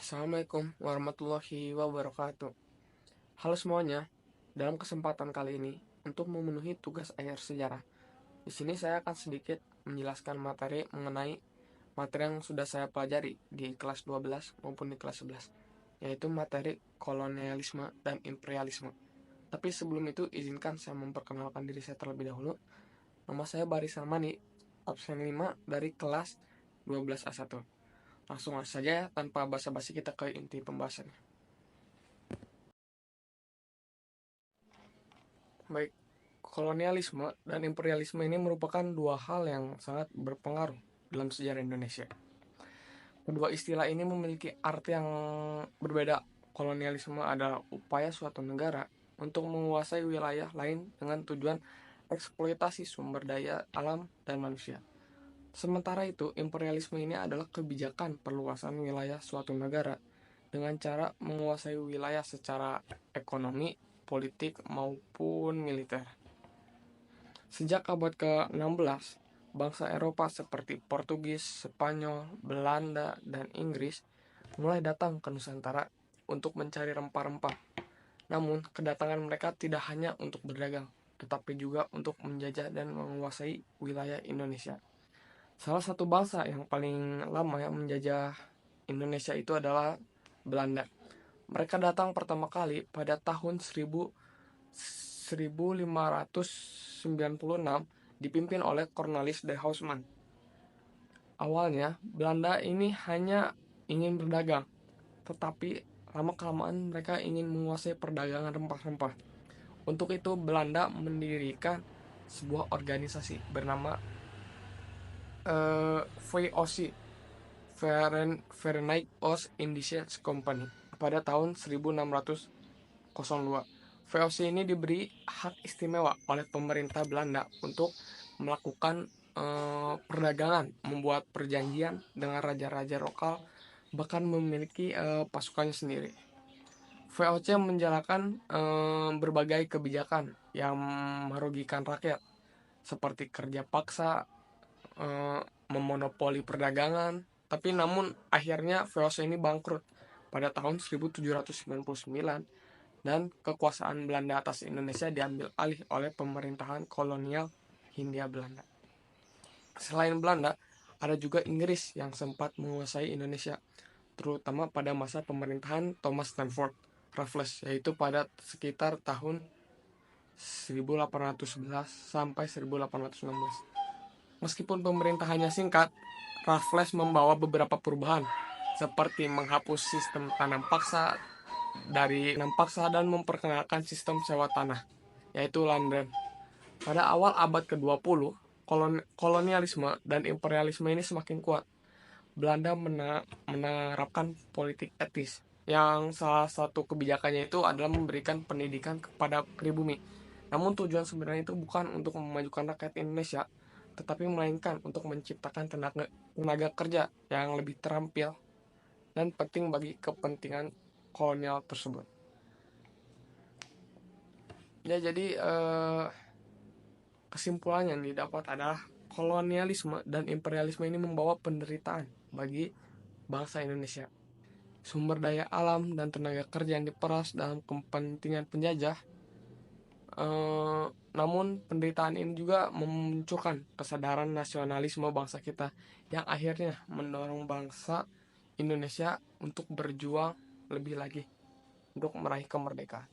Assalamualaikum warahmatullahi wabarakatuh. Halo semuanya, dalam kesempatan kali ini untuk memenuhi tugas akhir sejarah. Di sini saya akan sedikit menjelaskan materi mengenai materi yang sudah saya pelajari di kelas 12 maupun di kelas 11, yaitu materi kolonialisme dan imperialisme. Tapi sebelum itu izinkan saya memperkenalkan diri saya terlebih dahulu. Nama saya Baris Salmani, absen 5 dari kelas 12A1. Langsung saja ya, tanpa basa-basi kita ke inti pembahasannya. Baik, kolonialisme dan imperialisme ini merupakan dua hal yang sangat berpengaruh dalam sejarah Indonesia. Kedua istilah ini memiliki arti yang berbeda. Kolonialisme adalah upaya suatu negara untuk menguasai wilayah lain dengan tujuan eksploitasi sumber daya alam dan manusia. Sementara itu, imperialisme ini adalah kebijakan perluasan wilayah suatu negara dengan cara menguasai wilayah secara ekonomi, politik, maupun militer. Sejak abad ke-16, bangsa Eropa seperti Portugis, Spanyol, Belanda, dan Inggris mulai datang ke Nusantara untuk mencari rempah-rempah. Namun, kedatangan mereka tidak hanya untuk berdagang, tetapi juga untuk menjajah dan menguasai wilayah Indonesia. Salah satu bangsa yang paling lama yang menjajah Indonesia itu adalah Belanda. Mereka datang pertama kali pada tahun 1596 dipimpin oleh Cornelis de Housman. Awalnya, Belanda ini hanya ingin berdagang, tetapi lama-kelamaan mereka ingin menguasai perdagangan rempah-rempah. Untuk itu, Belanda mendirikan sebuah organisasi bernama VOC, Verenigd Oost-Indische Company, pada tahun 1602. VOC ini diberi hak istimewa oleh pemerintah Belanda untuk melakukan perdagangan, membuat perjanjian dengan raja-raja lokal, bahkan memiliki pasukannya sendiri. VOC menjalankan berbagai kebijakan yang merugikan rakyat, seperti kerja paksa, memonopoli perdagangan, tapi namun akhirnya VOC ini bangkrut pada tahun 1799 dan kekuasaan Belanda atas Indonesia diambil alih oleh pemerintahan kolonial Hindia Belanda. Selain Belanda, ada juga Inggris yang sempat menguasai Indonesia, terutama pada masa pemerintahan Thomas Stamford Raffles, yaitu pada sekitar tahun 1811 sampai 1816. Meskipun pemerintahannya singkat, Raffles membawa beberapa perubahan, seperti menghapus sistem tanam paksa dan memperkenalkan sistem sewa tanah, yaitu land rent. Pada awal abad ke-20, kolonialisme dan imperialisme ini semakin kuat. Belanda menerapkan politik etis, yang salah satu kebijakannya itu adalah memberikan pendidikan kepada pribumi. Namun tujuan sebenarnya itu bukan untuk memajukan rakyat Indonesia, tetapi melainkan untuk menciptakan tenaga kerja yang lebih terampil dan penting bagi kepentingan kolonial tersebut. Ya, jadi kesimpulan yang didapat adalah kolonialisme dan imperialisme ini membawa penderitaan bagi bangsa Indonesia. Sumber daya alam dan tenaga kerja yang diperas dalam kepentingan penjajah. Namun penderitaan ini juga memunculkan kesadaran nasionalisme bangsa kita yang akhirnya mendorong bangsa Indonesia untuk berjuang lebih lagi untuk meraih kemerdekaan.